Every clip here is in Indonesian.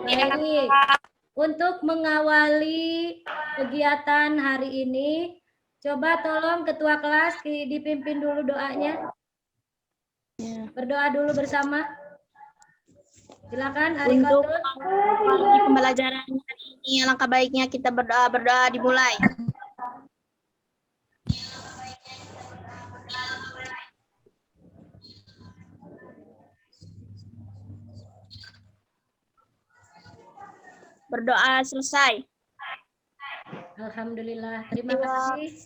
Baik. Untuk mengawali kegiatan hari ini, coba tolong ketua kelas dipimpin dulu doanya. Berdoa dulu bersama. Silakan Ari Untuk Kotul. pembelajaran hari ini, alangkah baiknya kita berdoa dimulai. Berdoa selesai. Alhamdulillah. Terima kasih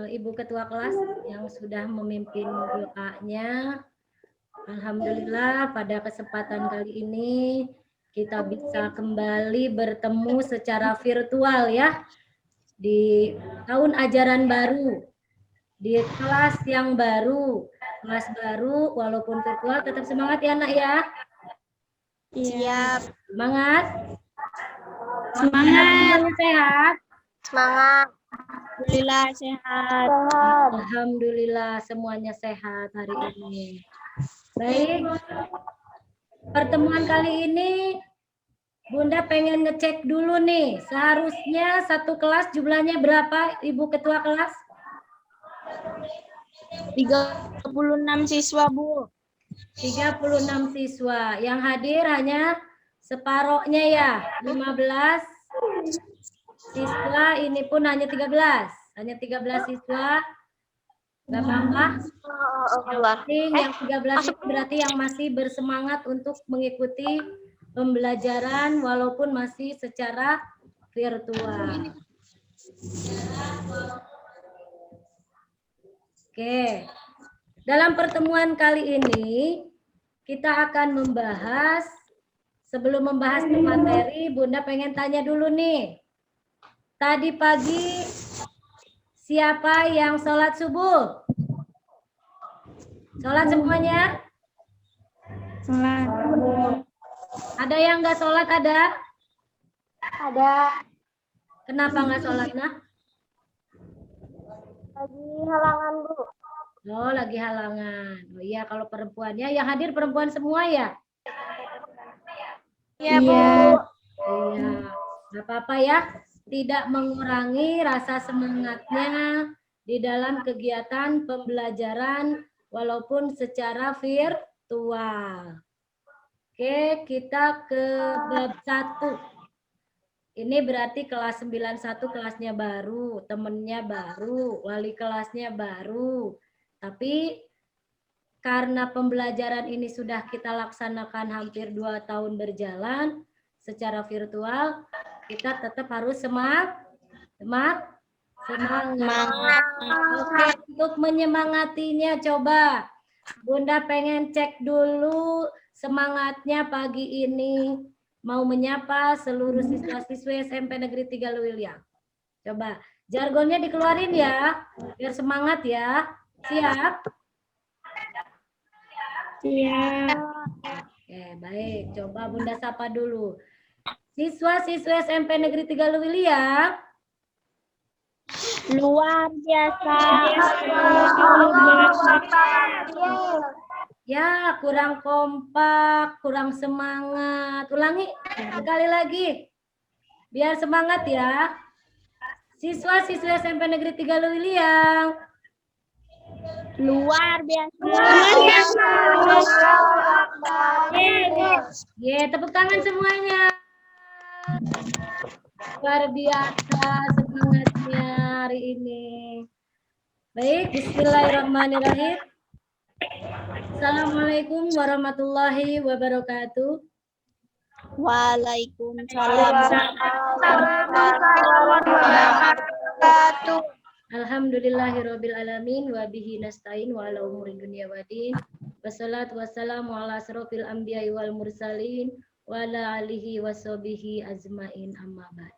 Ibu Ketua Kelas yang sudah memimpin doanya. Alhamdulillah pada kesempatan kali ini kita bisa kembali bertemu secara virtual ya di tahun ajaran baru, di kelas yang baru, kelas baru walaupun virtual tetap semangat ya nak ya. Siap. Semangat. Semangat. Semuanya sehat. Semangat. Alhamdulillah sehat. Alhamdulillah semuanya sehat hari ini. Baik. Pertemuan kali ini Bunda pengen ngecek dulu nih. Seharusnya satu kelas jumlahnya berapa Ibu Ketua Kelas? 36 siswa, Bu. 36 siswa. Yang hadir hanya separohnya ya. 15 siswa, ini pun hanya 13. Hanya 13 siswa. Gak apa-apa. Yang 13 itu berarti yang masih bersemangat untuk mengikuti pembelajaran walaupun masih secara virtual. Oke. Dalam pertemuan kali ini kita akan membahas, sebelum membahas materi, Bunda pengen tanya dulu nih. Tadi pagi siapa yang sholat subuh? Sholat semuanya? Sholat. Ada yang nggak sholat ada? Ada. Kenapa nggak sholat nak? Lagi halangan, Bu. Oh, lagi halangan. Oh iya, kalau perempuannya, yang hadir perempuan semua ya? Iya, Bu. Iya, nggak apa-apa ya. Tidak mengurangi rasa semangatnya di dalam kegiatan pembelajaran walaupun secara virtual. Oke, kita ke bab 1. Ini berarti kelas 91 kelasnya baru, temennya baru, wali kelasnya baru. Tapi karena pembelajaran ini sudah kita laksanakan hampir 2 tahun berjalan secara virtual, kita tetap harus semangat. Oke, untuk menyemangatinya coba Bunda pengen cek dulu semangatnya pagi ini. Mau menyapa seluruh siswa-siswi SMP Negeri 3 Luwiliang. Coba jargonnya dikeluarin ya, biar semangat ya. Siap? Siap. Oke, baik. Coba Bunda sapa dulu. Siswa-siswi SMP Negeri 3 Luwiliang. Luar biasa. Ya, kurang kompak, kurang semangat. Ulangi sekali lagi. Biar semangat ya. Siswa-siswi SMP Negeri 3 Luwiliang. Luar biasa. Tepuk tangan semuanya. Luar biasa semangatnya hari ini. Baik, bismillahirrahmanirrahim. Assalamualaikum warahmatullahi wabarakatuh. Waalaikumsalam. Alhamdulillahirabbil alamin wa bihi nasta'in wa ala umuri dunya waddin. Wassalatu wassalamu ala asrofil anbiya'i wal mursalin wa ala alihi washabihi ajmain amma ba'd.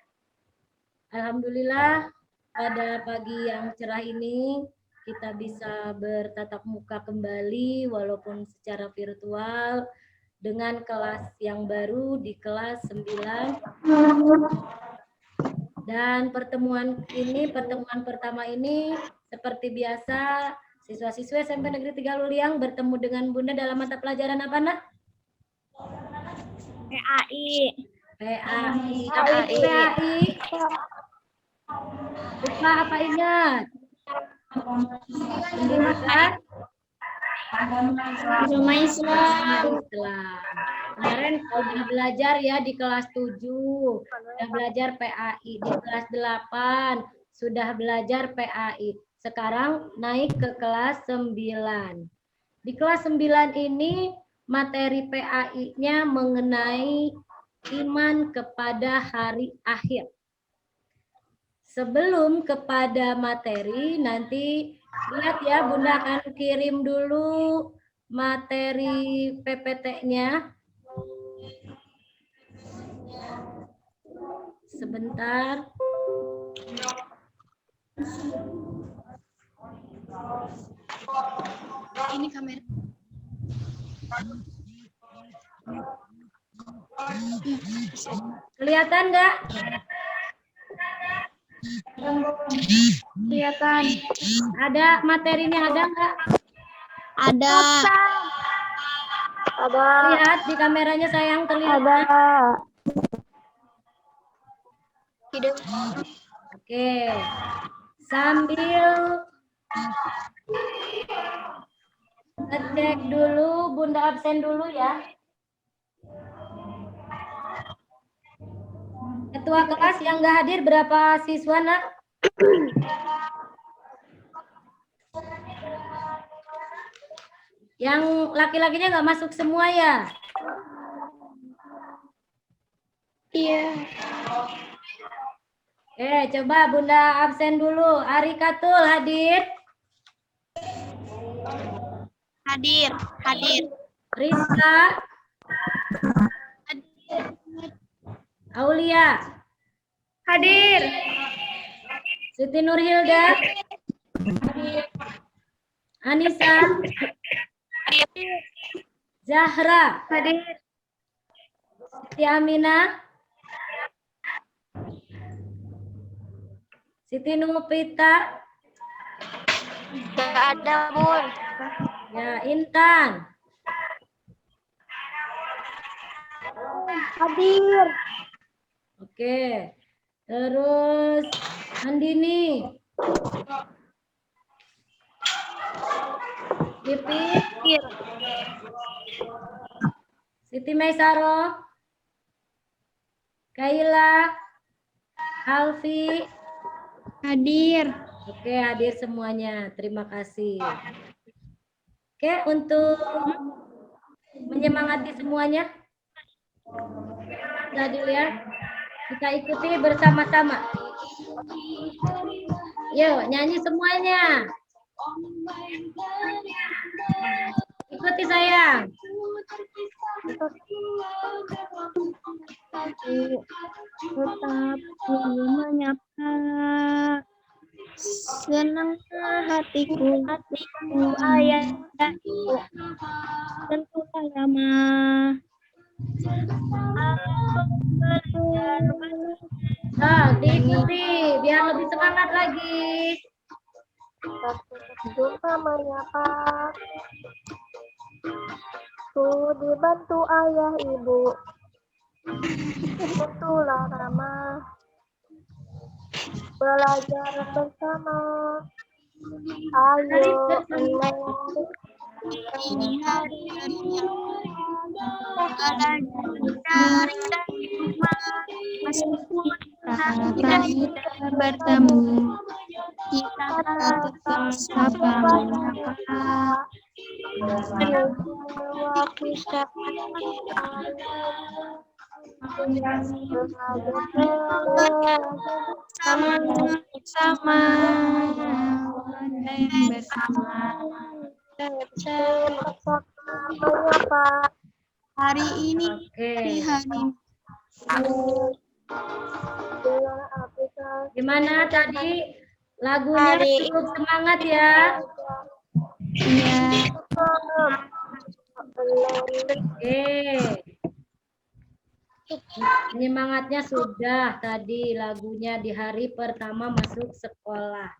Alhamdulillah pada pagi yang cerah ini kita bisa bertatap muka kembali walaupun secara virtual dengan kelas yang baru di kelas 9. Dan pertemuan pertama ini seperti biasa siswa-siswi SMP Negeri 3 Luwiliang bertemu dengan Bunda dalam mata pelajaran apa nak? PAI. PAI. Apa itu PAI? Lupa apa ingat? Pendidikan Agama Islam. Islam. Kemarin udah belajar ya di kelas 7, udah belajar PAI. Di kelas 8 sudah belajar PAI. Sekarang naik ke kelas 9. Di kelas 9 ini materi PAI-nya mengenai iman kepada hari akhir. Sebelum kepada materi, nanti lihat ya, Bunda akan kirim dulu materi PPT-nya. Sebentar. Ini kamera. Kelihatan nggak? Kelihatan. Ada materinya, ada nggak? Ada. Lihat di kameranya sayang, terlihat. Tidak. Oke. Sambil ngecek dulu, Bunda absen dulu ya. Ketua kelas yang nggak hadir berapa siswa, Nak? Yang laki-lakinya nggak masuk semua ya? Iya. Coba Bunda absen dulu. Ari Katul hadir? Hadir. Rizka? Aulia? Hadir. Siti Nurhilda? Anissa? Zahra? Hadir. Siti Aminah? Siti Nupita? Tidak ada, Bun. Ya, Intan? Hadir. Oke. Terus Andini? Pipit? Hadir. Siti Maisaro? Kaila? Alfi? Hadir. Oke, hadir semuanya. Terima kasih. Oke, untuk menyemangati semuanya. Hadir ya. Kita ikuti bersama-sama. Yuk, nyanyi semuanya. Ikuti sayang. Tetap menyapa. Senang hatiku ayah tentulah lama. Diikuti biar lebih semangat lagi. Jumpa menyapa, ku dibantu ayah ibu, tentulah nama, belajar bersama, ayo Ini hari yang belajar dari rumah, meskipun kita tidak bertemu, kita tetap sapa menyapa. waktu Sama-sama bersama. menyapa. Hari ini Oke. hari Gimana tadi lagunya? Cukup semangat ya. ya. Oke. Penyemangatnya sudah tadi lagunya di hari pertama masuk sekolah.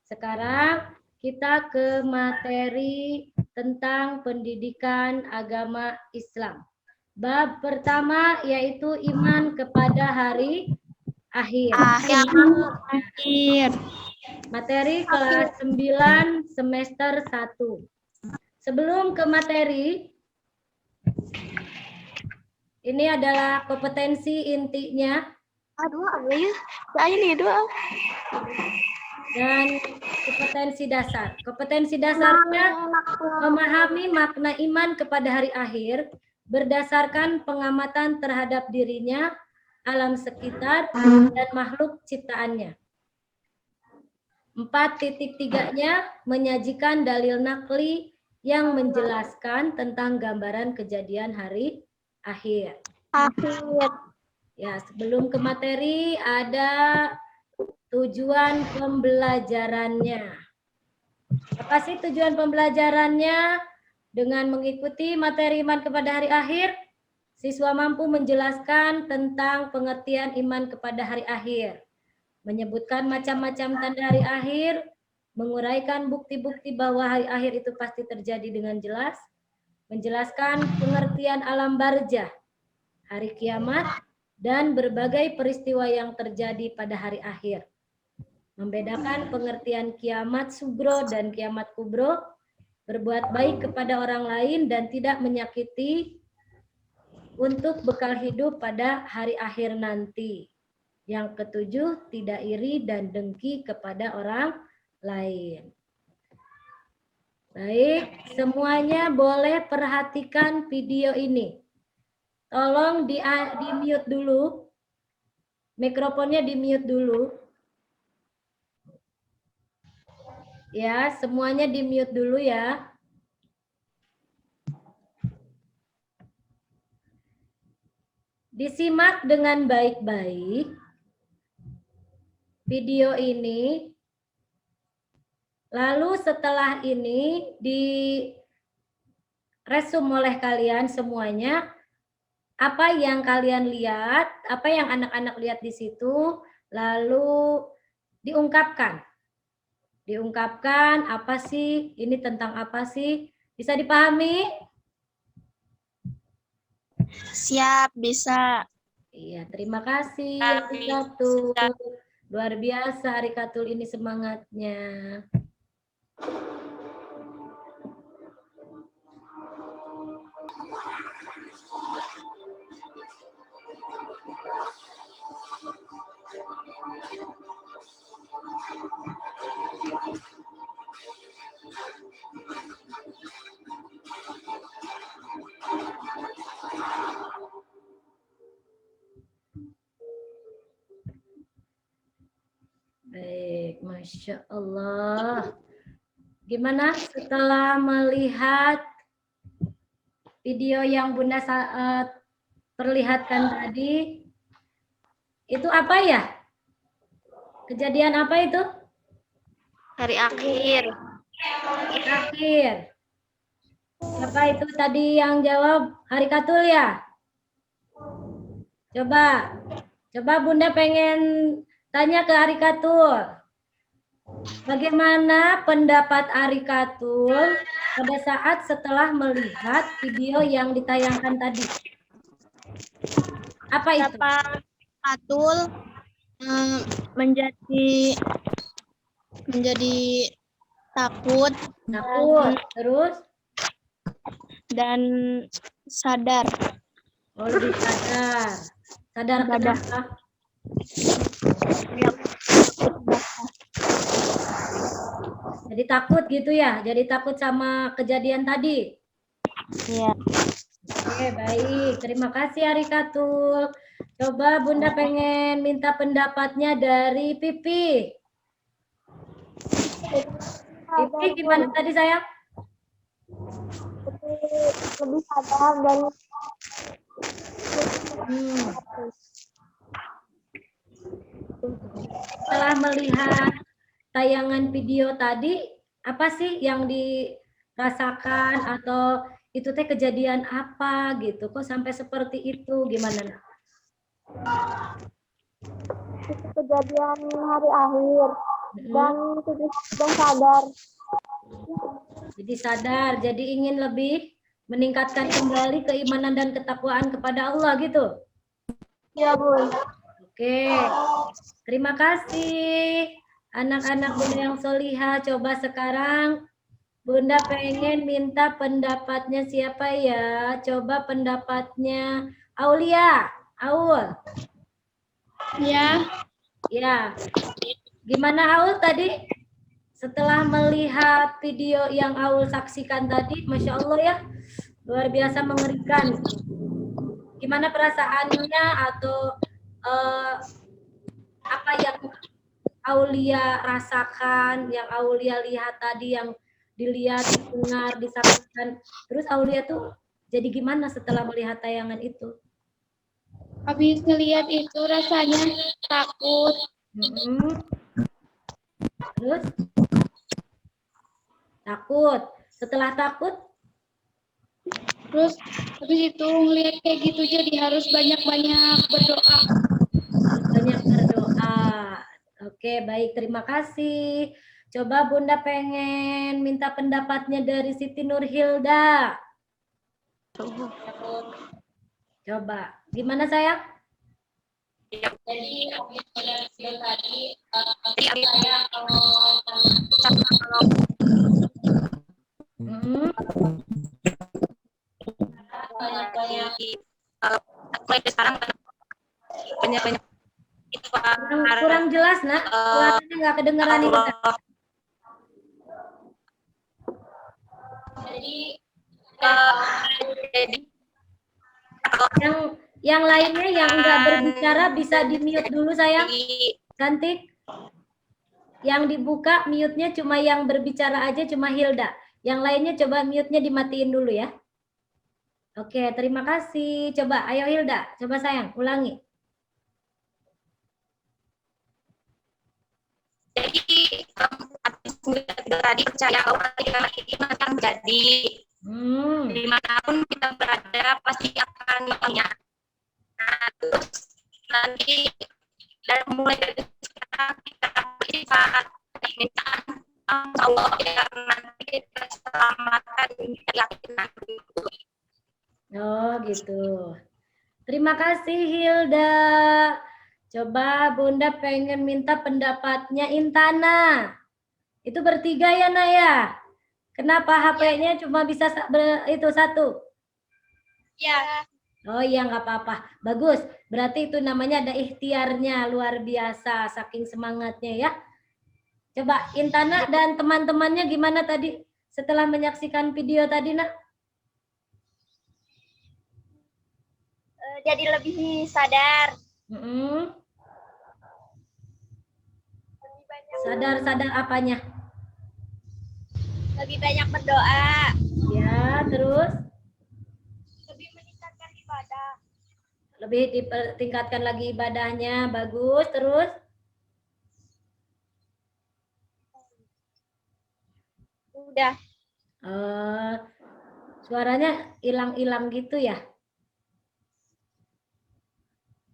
Sekarang kita ke materi tentang pendidikan agama Islam. Bab pertama yaitu iman kepada hari akhir. Akhir. Materi kelas 9 semester 1. Sebelum ke materi, ini adalah kompetensi intinya Dua ya. Saya nih dua. dan kompetensi dasar. Kompetensi dasarnya memahami makna iman kepada hari akhir berdasarkan pengamatan terhadap dirinya, alam sekitar, dan makhluk ciptaannya. 4.3-nya menyajikan dalil nakli yang menjelaskan tentang gambaran kejadian hari akhir. Akhir. Ya, sebelum ke materi ada tujuan pembelajarannya. Apa sih tujuan pembelajarannya? Dengan mengikuti materi iman kepada hari akhir, siswa mampu menjelaskan tentang pengertian iman kepada hari akhir, menyebutkan macam-macam tanda hari akhir, menguraikan bukti-bukti bahwa hari akhir itu pasti terjadi dengan jelas, menjelaskan pengertian alam barzah, hari kiamat, dan berbagai peristiwa yang terjadi pada hari akhir. Membedakan pengertian kiamat sugro dan kiamat kubro, berbuat baik kepada orang lain dan tidak menyakiti untuk bekal hidup pada hari akhir nanti. Yang ketujuh, tidak iri dan dengki kepada orang lain. Baik, semuanya boleh perhatikan video ini. Tolong di-mute dulu. Mikrofonnya di-mute dulu. Ya, semuanya di-mute dulu ya. Disimak dengan baik-baik video ini. Lalu setelah ini diresum oleh kalian semuanya, apa yang kalian lihat, apa yang anak-anak lihat di situ, lalu diungkapkan. Diungkapkan apa sih, ini tentang apa sih, bisa dipahami? Siap, bisa. Iya, terima kasih Arikatul. Luar biasa Arikatul ini semangatnya. Baik, Masya Allah. Gimana setelah melihat video yang Bunda perlihatkan tadi? Itu apa ya? Kejadian apa itu? Hari akhir. Akhir. Siapa itu tadi yang jawab? Harikatul ya? Coba Bunda pengen tanya ke Arikatul. Bagaimana pendapat Arikatul pada saat setelah melihat video yang ditayangkan tadi? Apa itu? Arikatul menjadi takut Terus? dan sadar. Oh, lebih sadar. Sadar kenapa? Jadi takut gitu ya? Jadi takut sama kejadian tadi? Iya. Oke, baik. Terima kasih Arikatul. Coba Bunda pengen minta pendapatnya dari Pipi. Pipi gimana tadi sayang? Lebih sadar dan Setelah melihat tayangan video tadi, apa sih yang dirasakan atau itu teh kejadian apa gitu? Kok sampai seperti itu? Gimana? itu kejadian hari akhir dan sadar. Jadi sadar, jadi ingin lebih meningkatkan kembali keimanan dan ketakwaan kepada Allah gitu. Ya, Bun. Oke, terima kasih anak-anak Bunda yang solihah. Coba sekarang Bunda pengen minta pendapatnya siapa ya? Coba pendapatnya Aulia, Aul. Ya. Ya, gimana Aul tadi? Setelah melihat video yang Aul saksikan tadi, Masya Allah ya, luar biasa mengerikan. Gimana perasaannya atau apa yang Aulia rasakan, yang Aulia lihat tadi, yang dilihat, didengar, disaksikan. Terus Aulia tuh jadi gimana setelah melihat tayangan itu? Habis ngelihat itu rasanya takut. Terus takut. Setelah takut? Terus habis itu ngelihat kayak gitu jadi harus banyak-banyak berdoa. Banyak berdoa. Oke, baik. Terima kasih. Coba Bunda pengen minta pendapatnya dari Siti Nurhilda. Coba. Gimana sayang? Jadi tadi saya kalau sekarang banyak-banyak kurang jelas nak, suaranya nggak kedengeran ini. Yang lainnya yang nggak berbicara bisa di mute dulu sayang. Cantik. Yang dibuka mute-nya cuma yang berbicara aja, cuma Hilda. Yang lainnya coba mute-nya dimatiin dulu ya. Oke, terima kasih. Coba, ayo Hilda. Coba sayang, ulangi. Jadi tadi percaya bahwa iman akan menjadi dimanapun kita berada pasti akan melakukannya. Nah, terus nanti dan mulai dari sekarang kita beribadah permintaan Allah ya nanti kita selamatkan keyakinan. Oh gitu. Terima kasih Hilda. Coba Bunda pengen minta pendapatnya Intana. Itu bertiga ya Naya? Kenapa HP-nya cuma bisa itu satu? Ya. Oh iya nggak apa-apa. Bagus. Berarti itu namanya ada ikhtiarnya luar biasa. Saking semangatnya ya. Coba Intana dan teman-temannya gimana tadi setelah menyaksikan video tadi nak? Jadi lebih sadar. Sadar apanya? Lebih banyak berdoa. Ya, terus? Lebih meningkatkan ibadah. Lebih ditingkatkan lagi ibadahnya, bagus. Terus? Udah. Suaranya hilang-hilang gitu ya?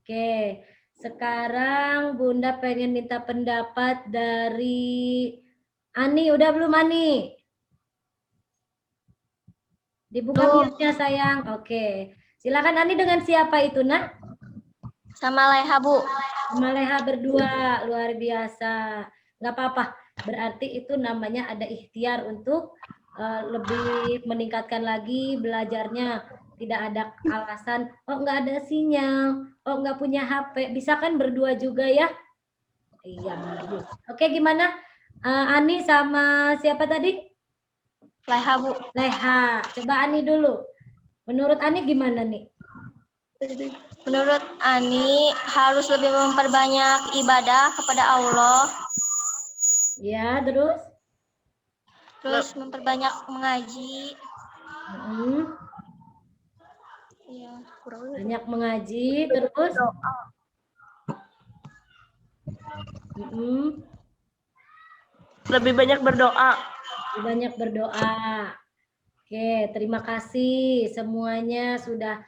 Oke, sekarang Bunda pengen minta pendapat dari Ani. Udah belum Ani? Dibuka mute-nya sayang. Oke. Silakan Ani, dengan siapa itu nak? Sama Leha Bu. Sama Leha berdua, luar biasa. Nggak apa-apa. Berarti itu namanya ada ikhtiar untuk lebih meningkatkan lagi belajarnya. Tidak ada alasan, oh nggak ada sinyal, oh nggak punya HP. Bisa kan berdua juga ya? Iya, bagus. Oke, gimana? Ani sama siapa tadi? Leha Bu. Leha. Coba Ani dulu. Menurut Ani gimana nih? Menurut Ani harus lebih memperbanyak ibadah kepada Allah. Ya, terus? Terus memperbanyak mengaji. Iya, Banyak mengaji, terus? Lebih banyak berdoa. Lebih banyak berdoa. Oke, terima kasih semuanya sudah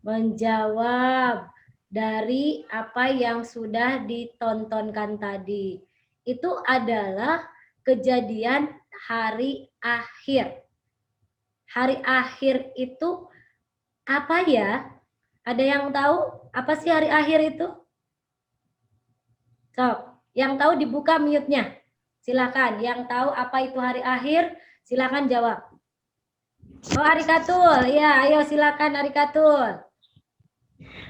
menjawab dari apa yang sudah ditontonkan tadi. Itu adalah kejadian hari akhir. hari akhir itu apa ya? Ada yang tahu apa sih hari akhir itu? Sok, yang tahu dibuka mute-nya. Silakan, yang tahu apa itu hari akhir, silakan jawab. Oh, Arikatul. Ya, ayo silakan Arikatul.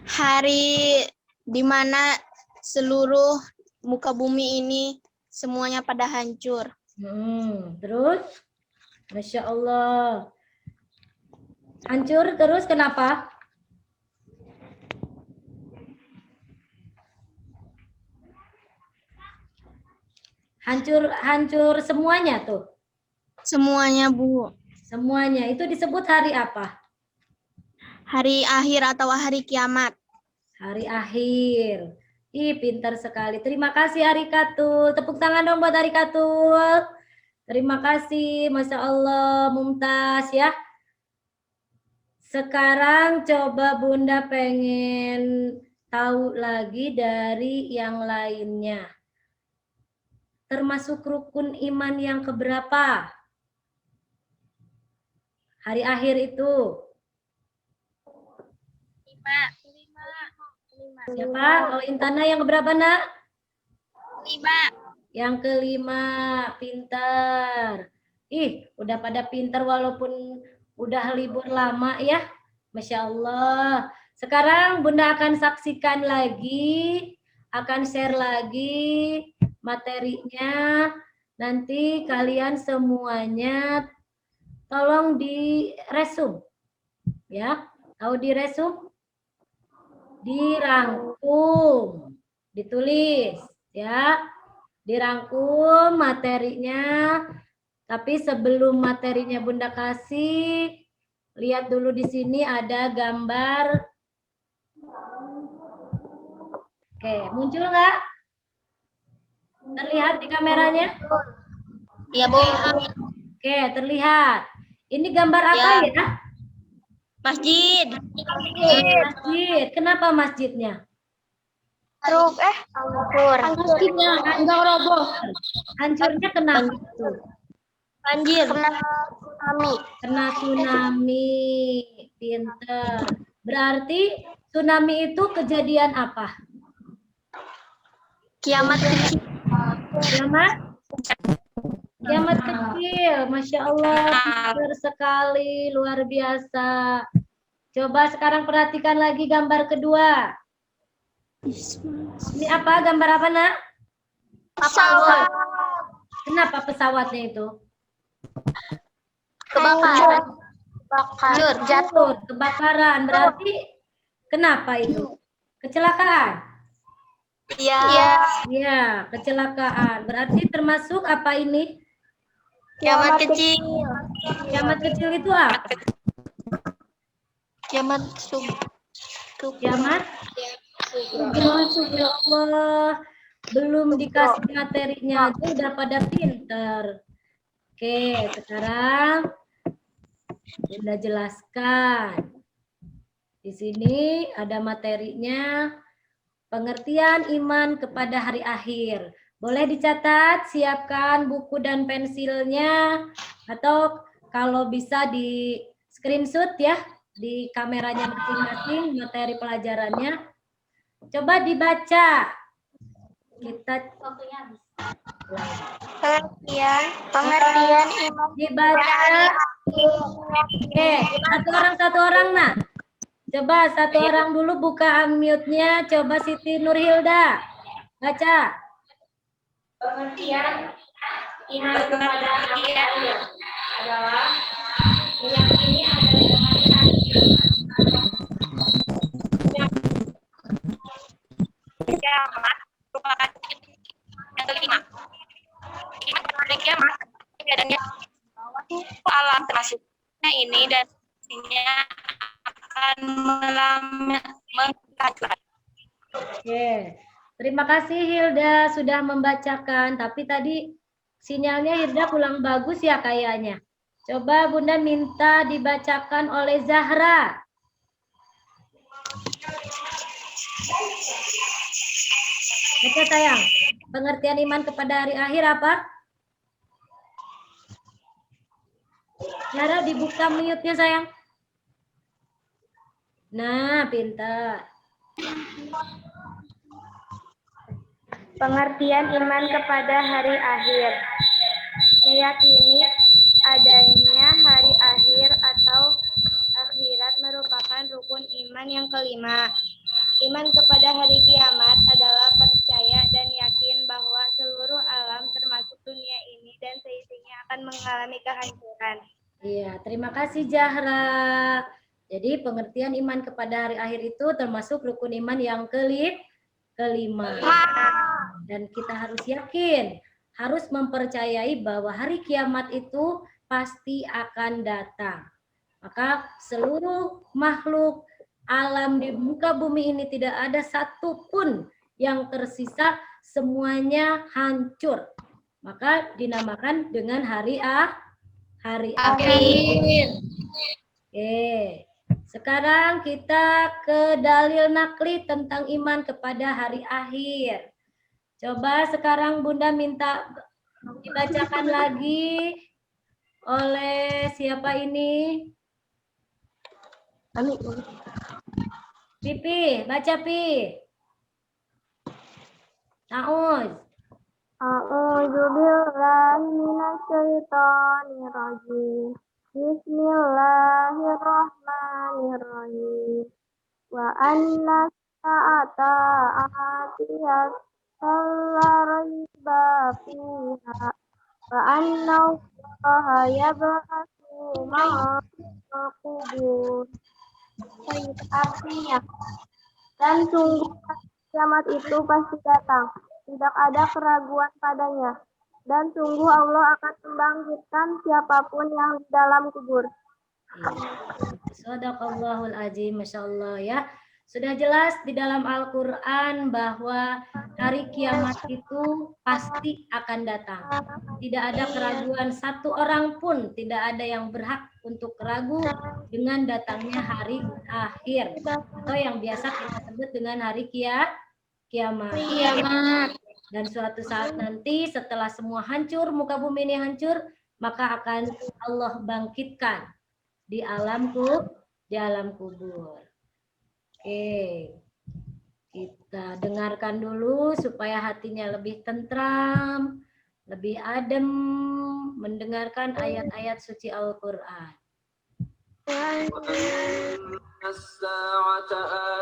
Hari di mana seluruh muka bumi ini semuanya pada hancur. Terus? Masya Allah. Hancur terus kenapa? Hancur semuanya tuh. Semuanya, Bu. Semuanya. Itu disebut hari apa? Hari akhir atau hari kiamat. Hari akhir. Ih, pintar sekali. Terima kasih Arikatul. Tepuk tangan dong buat Arikatul. Terima kasih. Masya Allah, Mumtaz ya. Sekarang coba Bunda pengen tahu lagi dari yang lainnya. Termasuk rukun iman yang keberapa? Hari akhir itu. 5. Siapa? Kalau Intana yang keberapa, Nak? 5. Yang kelima. Pintar. Ih, udah pada pintar walaupun udah libur lama ya. Masya Allah. Sekarang Bunda akan saksikan lagi, akan share lagi materinya. Nanti kalian semuanya tolong di resume. Ya, tahu di resume? Dirangkum, ditulis ya. Dirangkum materinya. Tapi sebelum materinya Bunda kasih, lihat dulu di sini ada gambar. Oke, muncul nggak? Terlihat di kameranya? Iya, Bu. Oke, terlihat. Ini gambar apa ya? Masjid. Masjid. Kenapa masjidnya? Hancur. Masjidnya enggak roboh. Hancurnya kenapa? Banjir. Kena tsunami. Pinter. Berarti tsunami itu kejadian apa? Kiamat kecil. Kiamat? Kiamat kecil. Masya Allah. Pinter sekali. Luar biasa. Coba sekarang perhatikan lagi gambar kedua. Ini apa? Gambar apa, Nak? Pesawat. Kenapa pesawatnya itu? Kebakaran. Jatuh. Kebakaran. Berarti kenapa itu? Kecelakaan? Iya. Iya, kecelakaan. Berarti termasuk apa ini? Kiamat kecil. Kiamat kecil itu apa? Kiamat Kiamat? Ya Allah, belum dikasih materinya aja udah pada pinter. Oke, sekarang Bunda jelaskan. Di sini ada materinya, pengertian iman kepada hari akhir. Boleh dicatat, siapkan buku dan pensilnya, atau kalau bisa di screenshot ya, di kameranya masing-masing materi pelajarannya. Coba dibaca. Kita pengertian iman. dibaca. Oke, satu orang nah. Coba satu orang dulu buka unmute-nya. Coba Siti Nurhilda. Baca. Pengertian iman kepada hari akhir adalah meyakini adanya hari akhir. Kiamat merupakan yang kelima. Kiamat adanya alam termasuknya ini dan pastinya akan menghancurkan. Oke. Terima kasih Hilda sudah membacakan. Tapi tadi sinyalnya Hilda kurang bagus ya kayaknya. Coba Bunda minta dibacakan oleh Zahra. Baca sayang. Pengertian iman kepada hari akhir apa? Zahra dibuka mute-nya sayang. Nah, pintar. Pengertian iman kepada hari akhir. Meyakini adanya hari akhir atau akhirat merupakan rukun iman yang kelima. Iman kepada hari kiamat adalah percaya dan yakin bahwa seluruh alam termasuk dunia ini dan seisinya akan mengalami kehancuran. Iya, terima kasih Zahra. Jadi pengertian iman kepada hari akhir itu termasuk rukun iman yang kelima. Dan kita harus yakin, harus mempercayai bahwa hari kiamat itu pasti akan datang. Maka seluruh makhluk alam di muka bumi ini tidak ada satupun yang tersisa, semuanya hancur. Maka dinamakan dengan hari akhir. Oke. Sekarang kita ke dalil nakli tentang iman kepada hari akhir. Coba sekarang Bunda minta dibacakan lagi oleh siapa ini? Pipi, baca Pi. Nauz. A'udzu billahi minasyaitonir rajim. Bismillahirrahmanirrahim. Wa anna sa'ata atiyat la raiba fiha. Wa anna Allaha yab'atsu ma'a kubur. Artinya, dan sungguh kiamat itu pasti datang. Tidak ada keraguan padanya. Dan sungguh Allah akan membangkitkan siapapun yang di dalam kubur. Shadaqallahul azim, Masya Allah ya. Sudah jelas di dalam Al-Quran bahwa hari kiamat itu pasti akan datang. Tidak ada keraguan satu orang pun, tidak ada yang berhak untuk ragu dengan datangnya hari akhir. Atau yang biasa kita sebut dengan hari kiamat. Dan suatu saat nanti setelah semua hancur, muka bumi ini hancur, maka akan Allah bangkitkan di alam kubur. Oke, kita dengarkan dulu supaya hatinya lebih tentram, lebih adem, mendengarkan ayat-ayat suci Al-Quran. الساعة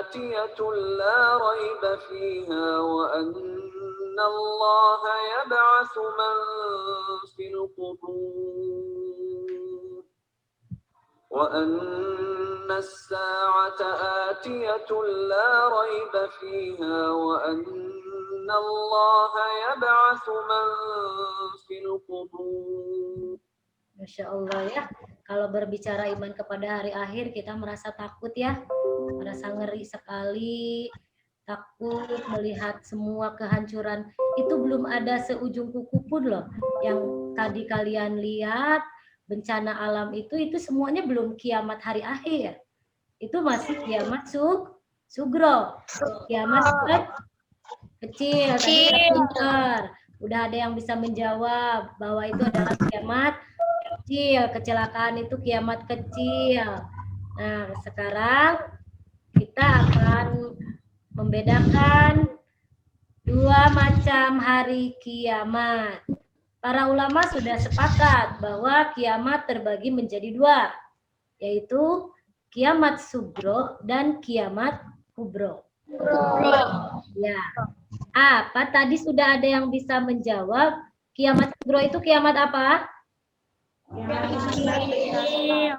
آتية لا ريب فيها وأن الله يبعث من في القبور وأن الساعة آتية لا ريب فيها وأن الله يبعث من في القبور. Masya Allah ya, kalau berbicara iman kepada hari akhir kita merasa takut ya, merasa ngeri sekali, takut melihat semua kehancuran. Itu belum ada seujung kuku pun loh, yang tadi kalian lihat, bencana alam itu semuanya belum kiamat hari akhir. Itu masih kiamat sugro, kiamat kecil, tadi pintar. Udah ada yang bisa menjawab bahwa itu adalah kiamat kecil, kecelakaan itu kiamat kecil. Nah, sekarang kita akan membedakan dua macam hari kiamat. Para ulama sudah sepakat bahwa kiamat terbagi menjadi dua, yaitu kiamat sugro dan kiamat kubro. Ya. Apa tadi sudah ada yang bisa menjawab? Kiamat sugro itu kiamat apa?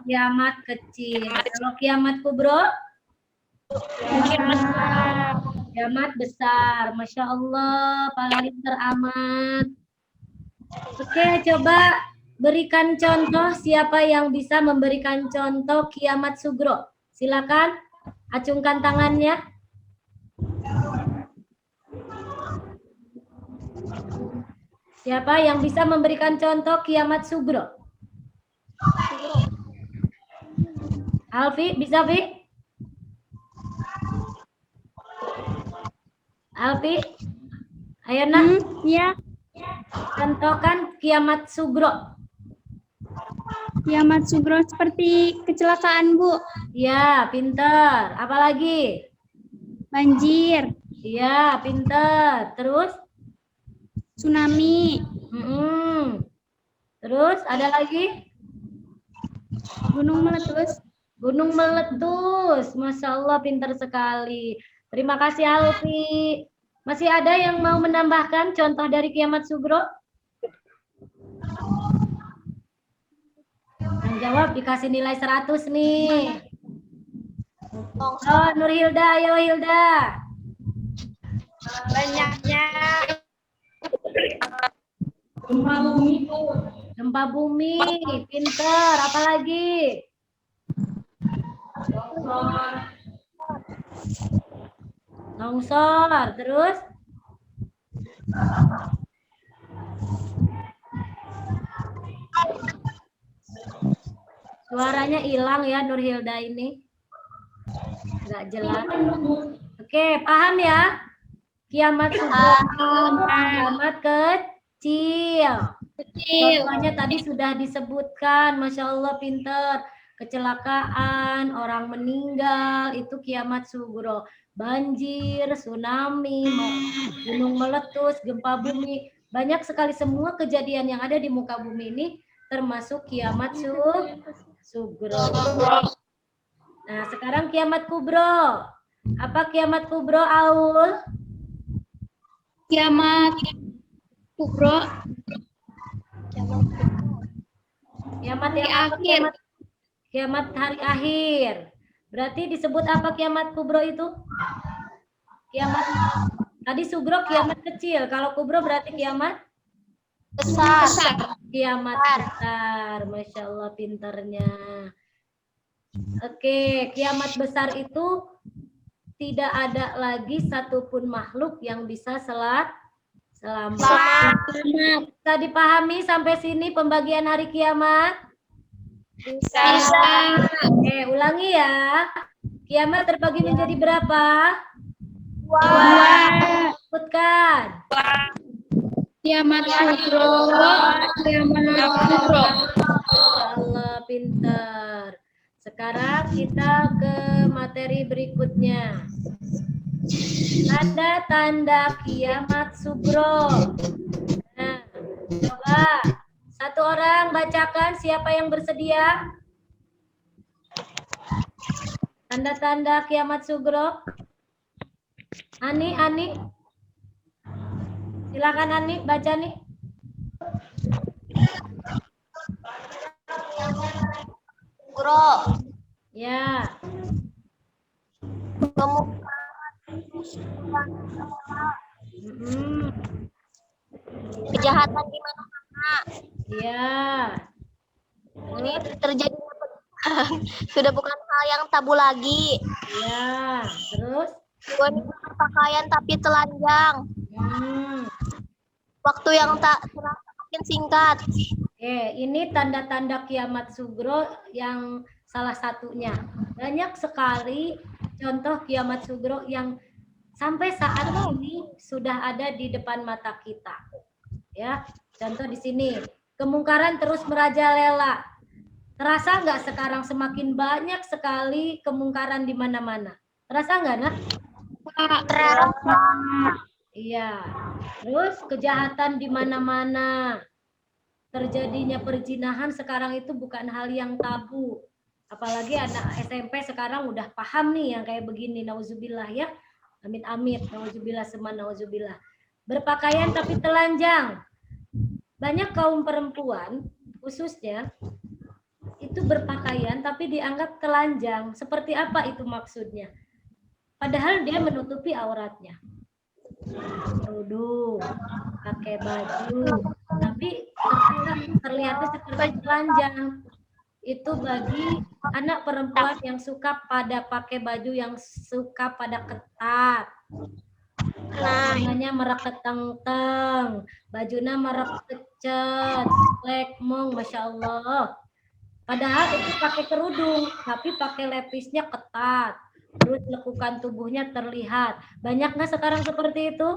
Kiamat kecil. Kalau kiamat kubro? Kiamat besar. Masya Allah, paling teramat. Oke, coba berikan contoh siapa yang bisa memberikan contoh kiamat sugro. Silakan acungkan tangannya. Siapa yang bisa memberikan contoh kiamat sugro? Alfi, bisa Vi? Alfi? Ayana? Ya. Contohkan kiamat sugro. Kiamat sugro seperti kecelakaan, Bu. Iya, pinter. Apalagi? Banjir, Iya, pinter. Terus? tsunami, Terus ada lagi? gunung meletus. Gunung meletus. Masya Allah, pinter sekali. Terima kasih Alfi. Masih ada yang mau menambahkan contoh dari kiamat sugro? Yang jawab dikasih nilai 100 nih. Oh, Nur Hilda, ayo Hilda. Banyaknya Gempa bumi, pinter. Apalagi? Longsor, terus? Suaranya hilang ya Nur Hilda ini. Nggak jelas. Oke, paham ya? Kiamat sugro, kiamat kecil. Contohnya tadi sudah disebutkan, Masya Allah pinter. Kecelakaan, orang meninggal, itu kiamat sugro. Banjir, tsunami, gunung meletus, gempa bumi. Banyak sekali semua kejadian yang ada di muka bumi ini termasuk kiamat sugro. Nah, sekarang kiamat kubro. Apa kiamat kubro, Aul? Kiamat kubro, Kiamat yang apa? akhir. Kiamat hari akhir. Berarti disebut apa kiamat kubro itu? Kiamat tadi sugro kiamat kecil. Kalau kubro berarti kiamat Besar. kiamat besar. Masya Allah pinternya. Oke, kiamat besar itu tidak ada lagi satupun makhluk yang bisa selamat. Bisa dipahami sampai sini pembagian hari kiamat? Bisa. Oke, ulangi ya. Kiamat terbagi menjadi berapa? Sebutkan. Kiamat sugro, kiamat kubro. Allah pintar. Sekarang kita ke materi berikutnya. Tanda-tanda kiamat sugro. Nah, coba satu orang bacakan, siapa yang bersedia? Tanda-tanda kiamat sugro. Ani. Silakan Ani, baca nih. Sugro. Ya. Kejahatan di mana-mana. Ya. Ini terjadi sudah bukan hal yang tabu lagi. Ya. Terus? Wanita berpakaian tapi telanjang. Waktu yang tak terasa makin singkat. Oke, ini tanda-tanda kiamat sugro yang salah satunya. Banyak sekali contoh kiamat sugro yang sampai saat ini sudah ada di depan mata kita. Ya, contoh di sini, kemungkaran terus merajalela. Terasa nggak sekarang semakin banyak sekali kemungkaran di mana-mana? Terasa nggak, Nak? Terasa. Iya. Terus kejahatan di mana-mana. Terjadinya perzinahan sekarang itu bukan hal yang tabu. Apalagi anak SMP sekarang udah paham nih yang kayak begini. Nauzubillah ya. Amit-amit. Nauzubillah sema nauzubillah. Berpakaian tapi telanjang. Banyak kaum perempuan khususnya itu berpakaian tapi dianggap telanjang. Seperti apa itu maksudnya? Padahal dia menutupi auratnya. Kerudung, pakai baju, tapi terlihatnya seperti telanjang. Itu bagi anak perempuan yang suka pada pakai baju yang suka pada ketat. Namanya mereketeng-teng, bajunya merekecet, lekmong, Masya Allah. Padahal itu pakai kerudung, tapi pakai lepisnya ketat. Terus lekukan tubuhnya terlihat. Banyak nggak sekarang seperti itu?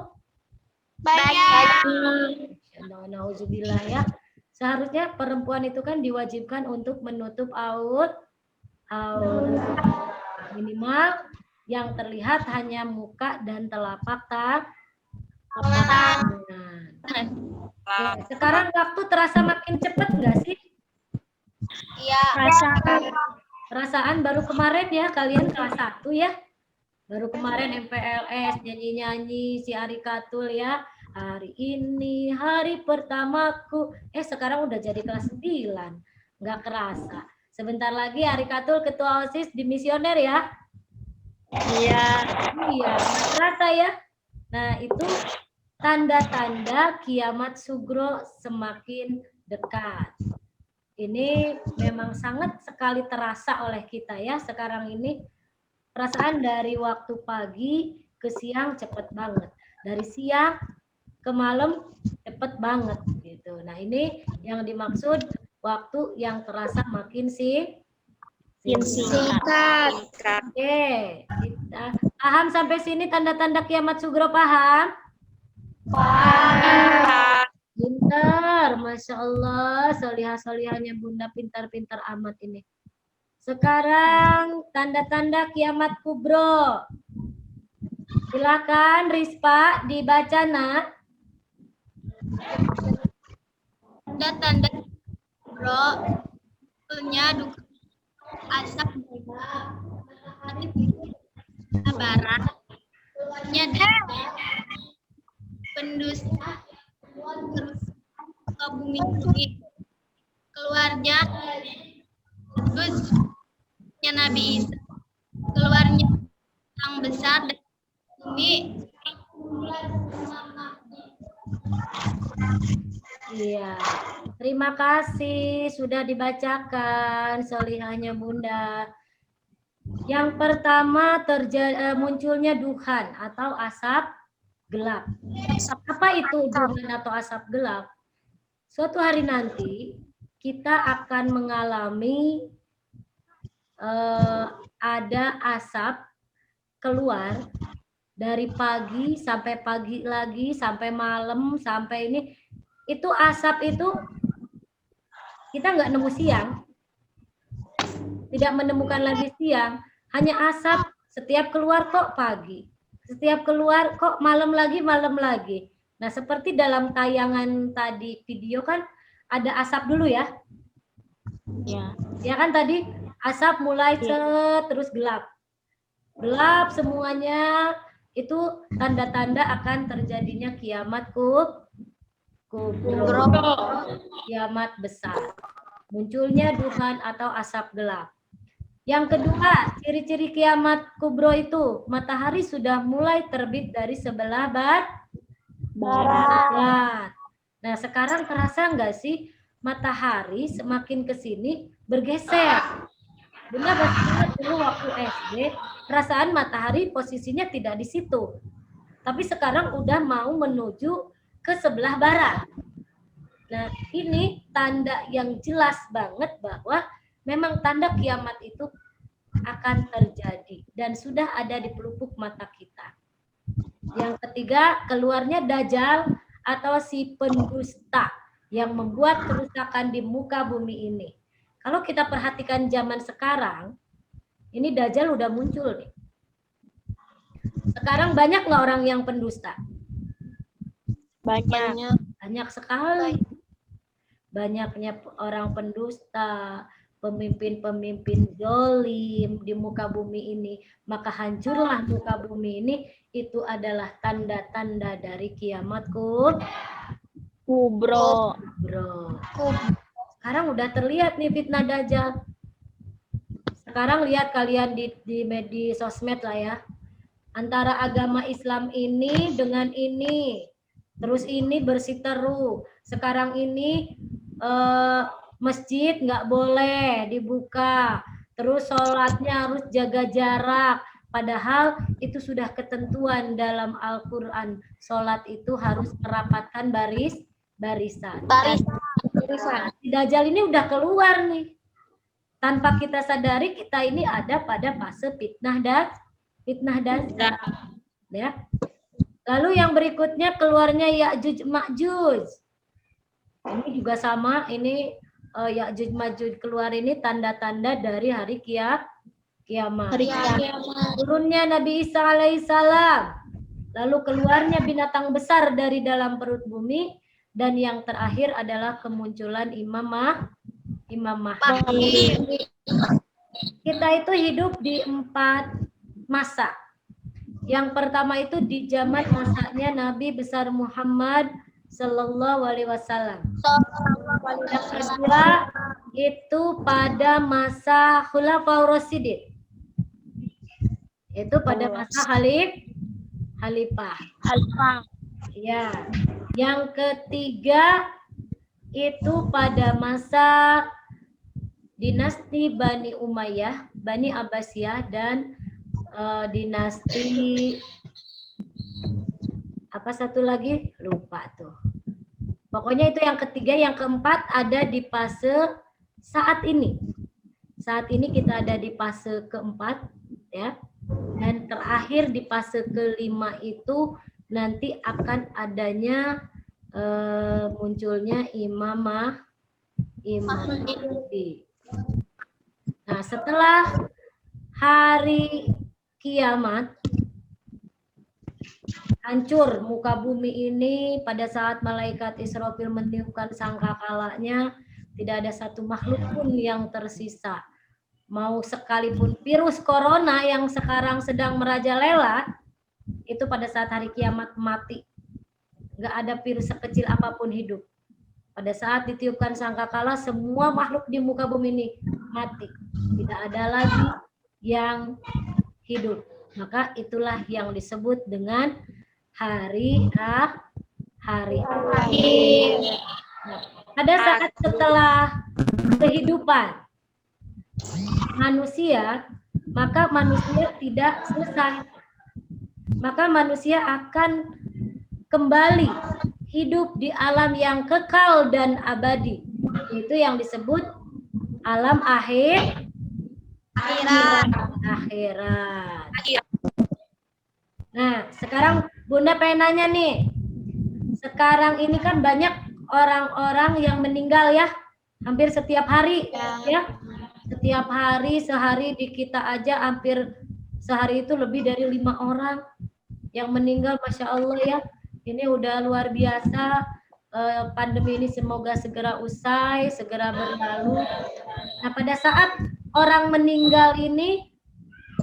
Banyak. Nauzubillah ya. Seharusnya perempuan itu kan diwajibkan untuk menutup aurat minimal yang terlihat hanya muka dan telapak tangan. Ya, sekarang waktu terasa makin cepat nggak sih? Iya. Perasaan baru kemarin ya, kalian kelas 1 ya. Baru kemarin MPLS, nyanyi-nyanyi si Arikatul ya. Hari ini hari pertamaku. Sekarang udah jadi kelas 9. Nggak kerasa. Sebentar lagi Arikatul ketua OSIS di misioner ya. Iya, nggak kerasa ya. Nah, itu tanda-tanda kiamat sugro semakin dekat. Ini memang sangat sekali terasa oleh kita ya sekarang ini. Perasaan dari waktu pagi ke siang cepet banget. Dari siang ke malam cepet banget gitu. Nah, ini yang dimaksud waktu yang terasa makin singkat. Oke, kita paham sampai sini tanda-tanda kiamat sugro, paham? Pintar, Masya Allah, solihah-solihahnya Bunda pintar-pintar amat ini. Sekarang tanda-tanda kiamat kubro. Silakan Rispa dibaca, Nak. Tanda-tanda kubro punya duka asap barat pendusta terus ke bumi keluarnya terus Nabi Isa keluarnya yang besar dari bumi. Iya, terima kasih sudah dibacakan solihahnya Bunda. Yang pertama munculnya duhan atau asap gelap. Apa itu duhan atau asap gelap? Suatu hari nanti kita akan mengalami ada asap keluar dari pagi sampai pagi lagi sampai malam sampai ini. Itu asap itu kita nggak nemu siang, tidak menemukan lagi siang, hanya asap setiap keluar kok pagi, setiap keluar kok malam lagi. Nah, seperti dalam tayangan tadi video kan ada asap dulu ya. Ya kan tadi asap mulai terus gelap. Gelap semuanya, itu tanda-tanda akan terjadinya kiamat kubro, kiamat besar. Munculnya duhan atau asap gelap. Yang kedua, ciri-ciri kiamat kubro itu matahari sudah mulai terbit dari sebelah barat. Nah, sekarang terasa nggak sih matahari semakin ke sini bergeser? Bunda masih ingat dulu waktu SD, perasaan matahari posisinya tidak di situ. Tapi sekarang udah mau menuju ke sebelah barat. Nah, ini tanda yang jelas banget bahwa memang tanda kiamat itu akan terjadi dan sudah ada di pelupuk mata kita. Yang ketiga, keluarnya Dajjal atau si pendusta yang membuat kerusakan di muka bumi ini. Kalau kita perhatikan zaman sekarang, ini Dajjal udah muncul nih. Sekarang banyak nggak orang yang pendusta? Banyak sekali. Banyaknya orang pendusta, pemimpin-pemimpin zalim di muka bumi ini, maka hancurlah muka bumi ini. Itu adalah tanda-tanda dari kiamat kubro. Sekarang udah terlihat nih fitnah Dajjal. Sekarang lihat kalian di media sosmed lah ya. Antara agama Islam ini dengan ini. Terus ini bersiteru. Sekarang ini masjid nggak boleh dibuka. Terus sholatnya harus jaga jarak. Padahal itu sudah ketentuan dalam Al-Quran. Sholat itu harus merapatkan barisan. Dajjal ini udah keluar nih. Tanpa kita sadari kita ini ada pada fase fitnah Dajjal. Ya. Lalu yang berikutnya keluarnya Ya'juj Ma'juj. Ini juga sama, ini Ya'juj Ma'juj keluar ini tanda-tanda dari hari kiamat. Hari kiamat. Turunnya Nabi Isa alaihissalam, lalu keluarnya binatang besar dari dalam perut bumi, dan yang terakhir adalah kemunculan Imam Mahdi. Kita itu hidup di 4 masa. Yang pertama itu di zaman masanya Nabi besar Muhammad Sallallahu Alaihi Wasallam. Yang kedua itu pada masa Khulafaur Rasyidin. Itu pada masa Khalifah. Ya. Yang ketiga itu pada masa dinasti Bani Umayyah, Bani Abbasiyah, dan dinasti apa satu lagi? Lupa tuh. Pokoknya itu yang ketiga. Yang keempat ada di fase saat ini. Saat ini kita ada di fase keempat, ya. Dan terakhir di fase kelima itu nanti akan adanya munculnya Imam Mahdi. Nah, setelah hari kiamat, hancur muka bumi ini pada saat malaikat Israfil meniupkan sangkakalanya, tidak ada satu makhluk pun yang tersisa. Mau sekalipun virus corona yang sekarang sedang merajalela, itu pada saat hari kiamat mati. Nggak ada virus sekecil apapun hidup. Pada saat ditiupkan sangkakala, semua makhluk di muka bumi ini mati. Tidak ada lagi yang hidup. Maka itulah yang disebut dengan hari akhir. Nah, pada saat setelah kehidupan manusia, maka manusia tidak selesai. Maka manusia akan kembali hidup di alam yang kekal dan abadi. Itu yang disebut alam akhirat. Nah, sekarang Bunda pengen nanya nih. Sekarang ini kan banyak orang-orang yang meninggal ya, hampir setiap hari ya. Setiap hari, sehari di kita aja hampir sehari itu lebih dari 5 orang yang meninggal, Masya Allah ya. Ini udah luar biasa. Pandemi ini semoga segera usai, segera berlalu. Nah, pada saat orang meninggal ini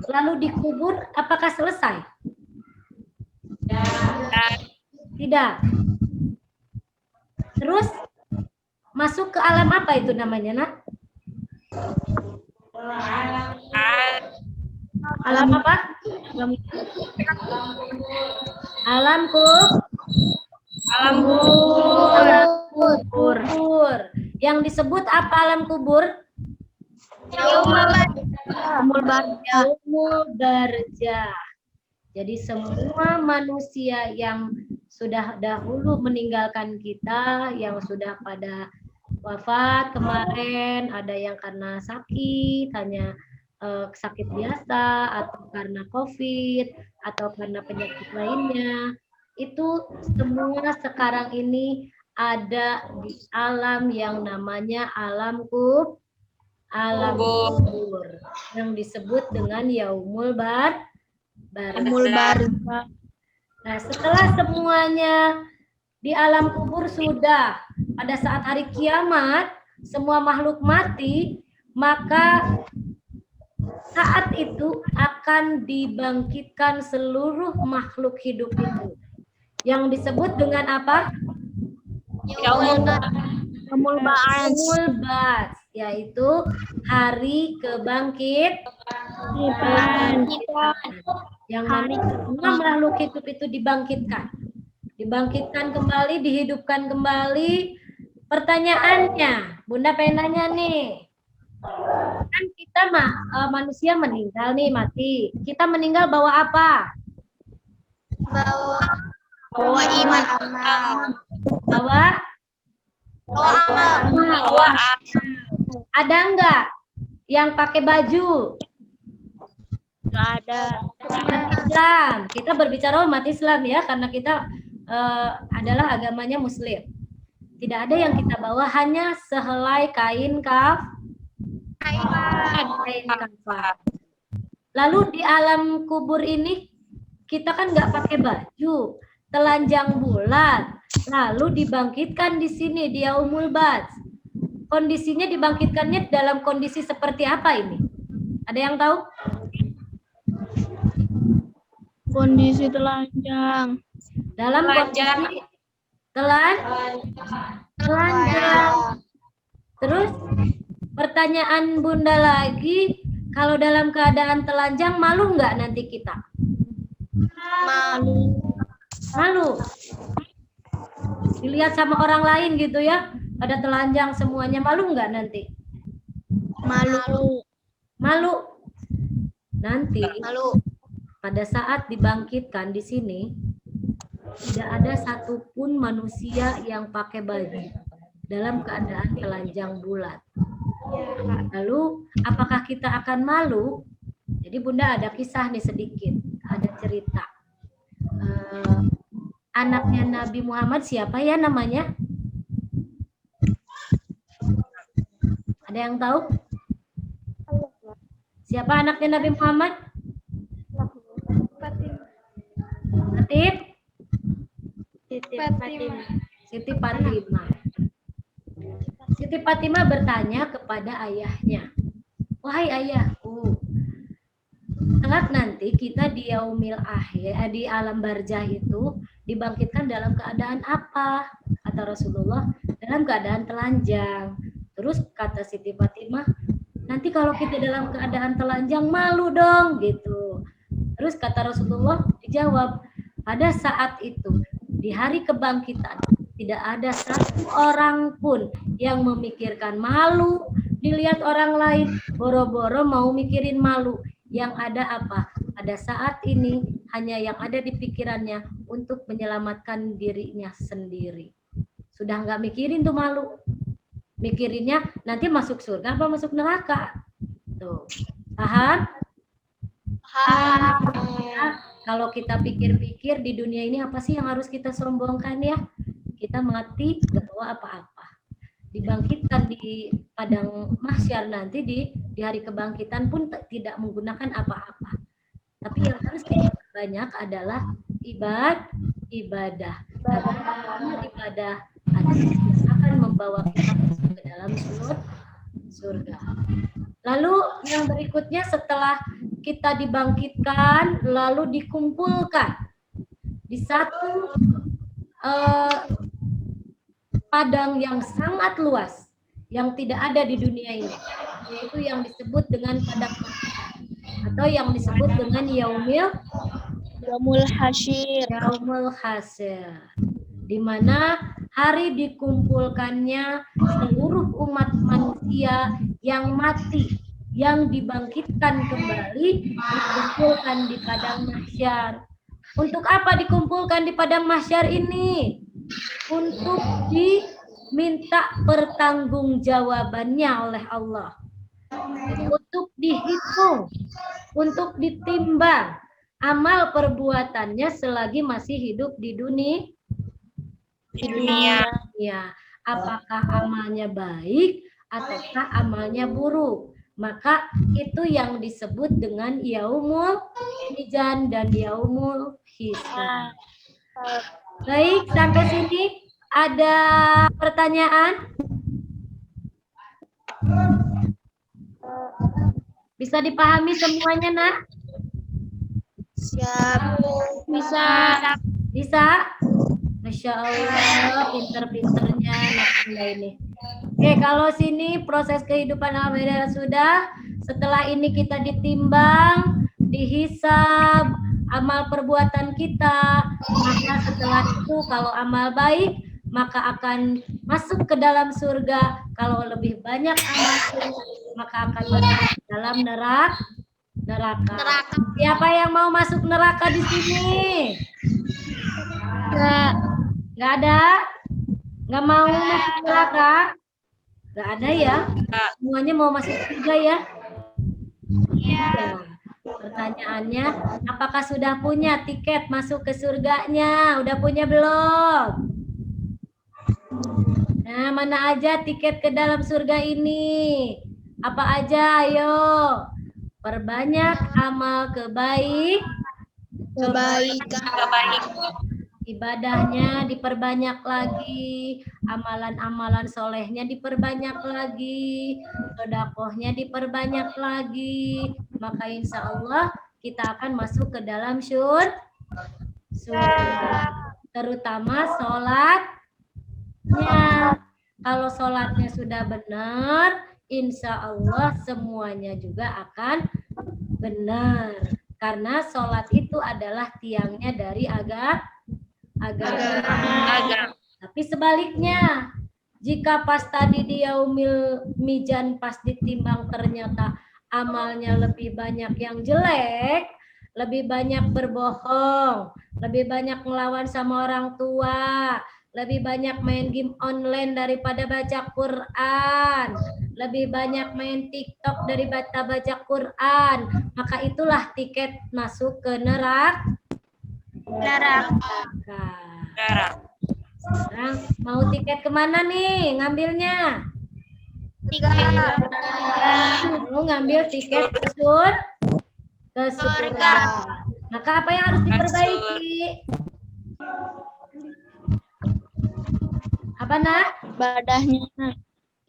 lalu dikubur, apakah selesai? Tidak. Terus masuk ke alam apa itu namanya, Nak? Alam apa? Alam kubur. Yang disebut apa alam kubur? Yaumul barzah. Jadi semua manusia yang sudah dahulu meninggalkan kita, yang sudah pada wafat kemarin, ada yang karena sakit, hanya sakit biasa, atau karena COVID, atau karena penyakit lainnya, itu semua sekarang ini ada di alam yang namanya alam kubur, yang disebut dengan Yaumul Barzah. Nah, setelah semuanya di alam kubur sudah, pada saat hari kiamat semua makhluk mati, maka saat itu akan dibangkitkan seluruh makhluk hidup itu. Yang disebut dengan apa? Yaumul Ba'ats, yaitu hari kebangkitan. Yang mana semua makhluk hidup itu dibangkitkan. Dibangkitkan kembali, dihidupkan kembali. Pertanyaannya, Bunda pengen nanya nih. Kan kita manusia meninggal nih, mati. Kita meninggal bawa apa? Bawa iman amal. Bawa ada enggak yang pakai baju? Nggak ada. Umat Islam. Kita berbicara umat Islam ya, karena kita adalah agamanya Muslim. Tidak ada yang kita bawa, hanya sehelai kain kain kafan. Lalu di alam kubur ini kita kan nggak pakai baju, telanjang bulat, lalu dibangkitkan di sini di Yaumul Ba'ts. Kondisinya dibangkitkannya dalam kondisi seperti apa ini? Ada yang tahu? Kondisi telanjang. Dalam kondisi telanjang. Terus pertanyaan Bunda lagi, kalau dalam keadaan telanjang malu nggak nanti kita? Malu. Dilihat sama orang lain gitu ya, pada telanjang semuanya, malu nggak nanti? Malu. Nanti pada saat dibangkitkan di sini tidak ada satupun manusia yang pakai baju dalam keadaan telanjang bulat. Lalu apakah kita akan malu? Jadi Bunda ada kisah nih sedikit, ada cerita. Anaknya Nabi Muhammad siapa ya namanya? Ada yang tahu? Siapa anaknya Nabi Muhammad? Siti Fatimah. Siti Fatimah bertanya kepada ayahnya, wahai ayahku, kelak nanti kita di yaumil akhir, di alam barzah itu dibangkitkan dalam keadaan apa? Kata Rasulullah, dalam keadaan telanjang. Terus kata Siti Fatimah, nanti kalau kita dalam keadaan telanjang malu dong gitu. Terus kata Rasulullah dijawab, pada saat itu di hari kebangkitan tidak ada satu orang pun yang memikirkan malu dilihat orang lain, boro-boro mau mikirin malu. Yang ada apa? Pada saat ini hanya yang ada di pikirannya untuk menyelamatkan dirinya sendiri. Sudah nggak mikirin tuh malu. Mikirinnya nanti masuk surga apa masuk neraka. Tuh. Paham? Ya, kalau kita pikir-pikir di dunia ini apa sih yang harus kita sombongkan ya? Kita mati nggak bawa apa-apa. Dibangkitkan di padang mahsyar nanti di hari kebangkitan pun tidak menggunakan apa-apa. Tapi yang harus kita banyak adalah ibadah. Karena ibadah akan membawa kita ke dalam surga. Lalu yang berikutnya setelah kita dibangkitkan lalu dikumpulkan di satu padang yang sangat luas yang tidak ada di dunia ini, yaitu yang disebut dengan padang atau yang disebut dengan Yaumul Hasyr, di mana hari dikumpulkannya seluruh umat manusia yang mati, yang dibangkitkan kembali, dikumpulkan di padang mahsyar. Untuk apa dikumpulkan di padang mahsyar ini? Untuk diminta pertanggungjawabannya oleh Allah. Untuk dihitung, untuk ditimbang amal perbuatannya selagi masih hidup di dunia. Ya, apakah amalnya baik ataukah amalnya buruk? Maka itu yang disebut dengan Yaumul Mizan dan Yaumul Hisab. Baik, sampai sini ada pertanyaan? Bisa dipahami semuanya, Nak? Siap. Bisa? Masya Allah, pinter-pinternya anak Bunda ini. Oke, kalau sini proses kehidupan alhamdulillah sudah. Setelah ini kita ditimbang, dihisab amal perbuatan kita. Maka setelah itu kalau amal baik, maka akan masuk ke dalam surga. Kalau lebih banyak amal buruk, maka akan masuk ke dalam neraka. Siapa yang mau masuk neraka di sini? Nggak ada? Nggak mau masuk neraka? Nggak ada ya? Semuanya mau masuk surga ya? Iya. Pertanyaannya, apakah sudah punya tiket masuk ke surganya? Udah punya belum? Nah, mana aja tiket ke dalam surga ini? Apa aja? Ayo. Perbanyak amal Kebaikan. ibadahnya diperbanyak lagi, amalan-amalan solehnya diperbanyak lagi, sedekahnya diperbanyak lagi, maka insya Allah kita akan masuk ke dalam surga, terutama sholatnya. Kalau sholatnya sudah benar, insya Allah semuanya juga akan benar. Karena sholat itu adalah tiangnya dari agama. Tapi sebaliknya, jika pas tadi di yaumil mizan pas ditimbang ternyata amalnya lebih banyak yang jelek, lebih banyak berbohong, lebih banyak melawan sama orang tua, lebih banyak main game online daripada baca Quran, lebih banyak main TikTok dari baca Quran, maka itulah tiket masuk ke neraka. Sekarang mau tiket kemana nih ngambilnya? Mau ngambil tiket ke surga. Maka apa yang harus diperbaiki? Apa nak?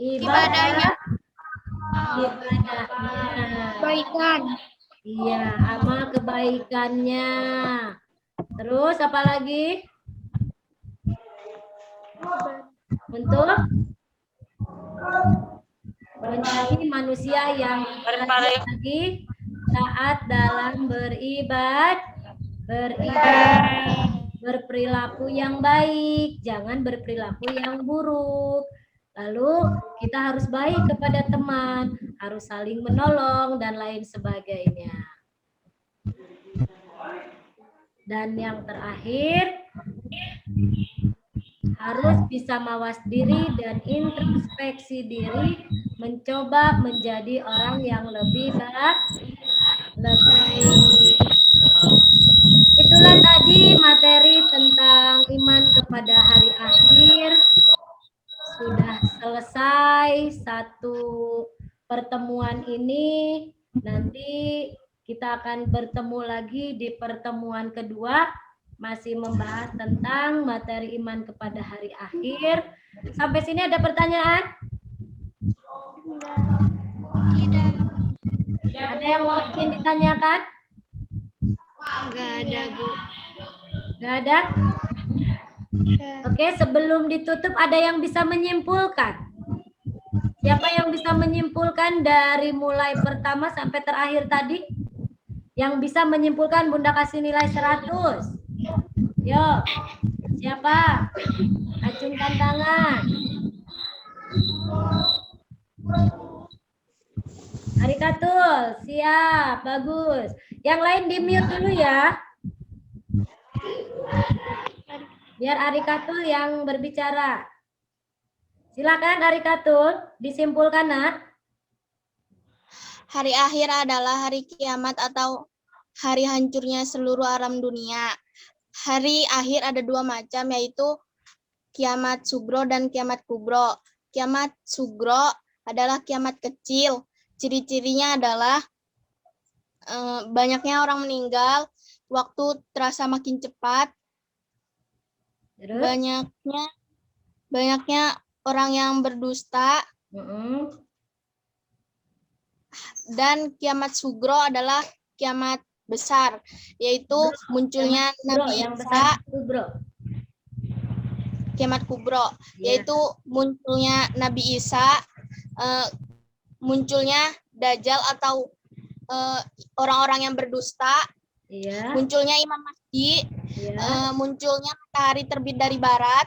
Ibadahnya. Kebaikan. Iya, amal kebaikannya. Terus apa lagi? Untuk menjadi manusia yang lagi taat dalam berperilaku yang baik, jangan berperilaku yang buruk. Lalu kita harus baik kepada teman, harus saling menolong dan lain sebagainya. Dan yang terakhir, harus bisa mawas diri dan introspeksi diri, mencoba menjadi orang yang lebih baik. Itulah tadi materi tentang iman kepada hari akhir. Sudah selesai satu pertemuan ini. Nanti kita akan bertemu lagi di pertemuan kedua, masih membahas tentang materi iman kepada hari akhir. Sampai sini ada pertanyaan? Tidak. Ada yang ingin ditanyakan? Enggak ada, Bu. Nggak ada? Oke, sebelum ditutup ada yang bisa menyimpulkan? Siapa yang bisa menyimpulkan dari mulai pertama sampai terakhir tadi? Yang bisa menyimpulkan, Bunda kasih nilai 100. Yuk, siapa? Acungkan tangan. Arikatul, siap, bagus. Yang lain di mute dulu ya. Biar Arikatul yang berbicara. Silakan Arikatul, disimpulkan nak. Hari akhir adalah hari kiamat atau hari hancurnya seluruh alam dunia. Hari akhir ada dua macam, yaitu kiamat sugro dan kiamat kubro. Kiamat sugro adalah kiamat kecil. Ciri-cirinya adalah banyaknya orang meninggal, waktu terasa makin cepat, Terus? banyaknya orang yang berdusta, dan kiamat sugro adalah kiamat besar, yaitu munculnya Nabi Isa. Kiamat kubro, yaitu munculnya Nabi Isa, munculnya Dajjal atau orang-orang yang berdusta, munculnya Imam Mahdi, munculnya matahari terbit dari barat,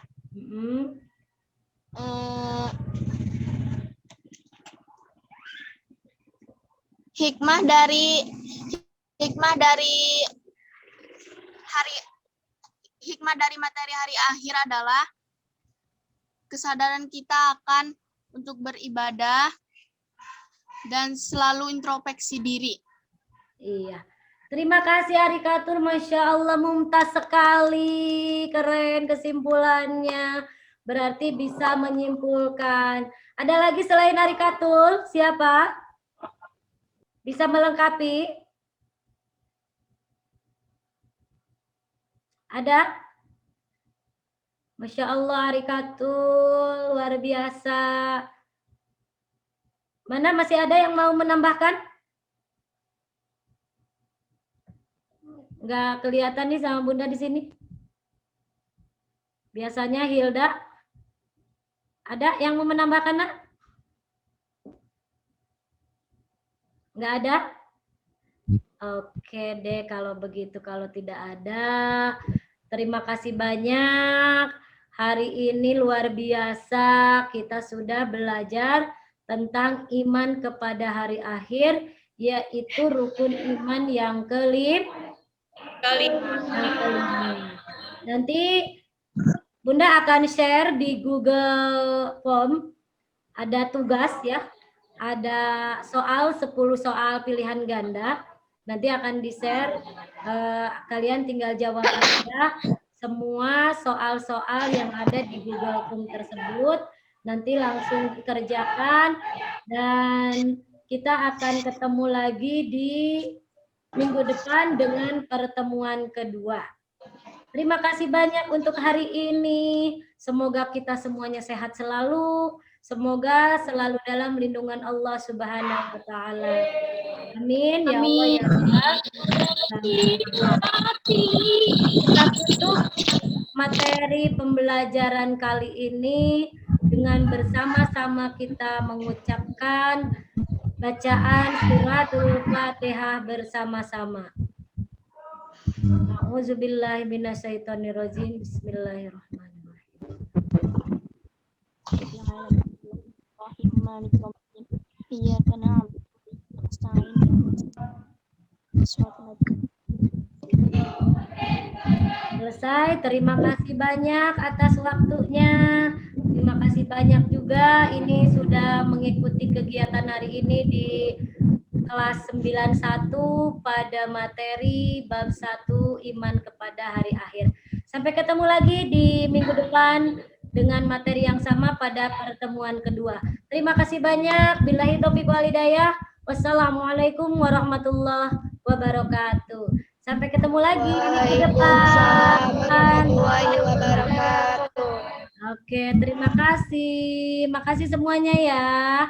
hikmah dari materi hari akhir adalah kesadaran kita akan untuk beribadah dan selalu introspeksi diri. Iya. Terima kasih Arikatul, Masya Allah, mumtaz sekali, keren kesimpulannya. berarti bisa menyimpulkan. Ada lagi selain Arikatul? Siapa? Bisa melengkapi? Ada? Masya Allah, Arikatul, luar biasa. Mana masih ada yang mau menambahkan? Nggak kelihatan nih sama Bunda di sini. Biasanya Hilda. Ada yang mau menambahkan, nak? Nggak ada? Oke deh, kalau begitu. Kalau tidak ada, terima kasih banyak. Hari ini luar biasa. Kita sudah belajar tentang iman kepada hari akhir, yaitu rukun iman yang kelima. Nanti Bunda akan share di Google Form. Ada tugas ya. Ada soal 10 soal pilihan ganda. Nanti akan di-share. Kalian tinggal jawab aja semua soal-soal yang ada di Google Form tersebut. Nanti langsung dikerjakan. Dan kita akan ketemu lagi di minggu depan dengan pertemuan kedua. Terima kasih banyak untuk hari ini. Semoga kita semuanya sehat selalu. Semoga selalu dalam lindungan Allah Subhanahu wa taala. Amin ya Allah ya Rabbal alamin. Kita tutup materi pembelajaran kali ini dengan bersama-sama kita mengucapkan bacaan suratul Fatihah bersama-sama. A'udzubillahi minasyaitonirrajim. Selesai. Terima kasih banyak atas waktunya. Terima kasih banyak juga ini sudah mengikuti kegiatan hari ini di kelas 91 pada materi bab 1 iman kepada hari akhir. Sampai ketemu lagi di minggu depan dengan materi yang sama pada pertemuan kedua. Terima kasih banyak. Billahi taufiq wal hidayah. Wassalamualaikum warahmatullahi wabarakatuh. Sampai ketemu lagi di minggu depan. Oke, terima kasih. Makasih semuanya ya.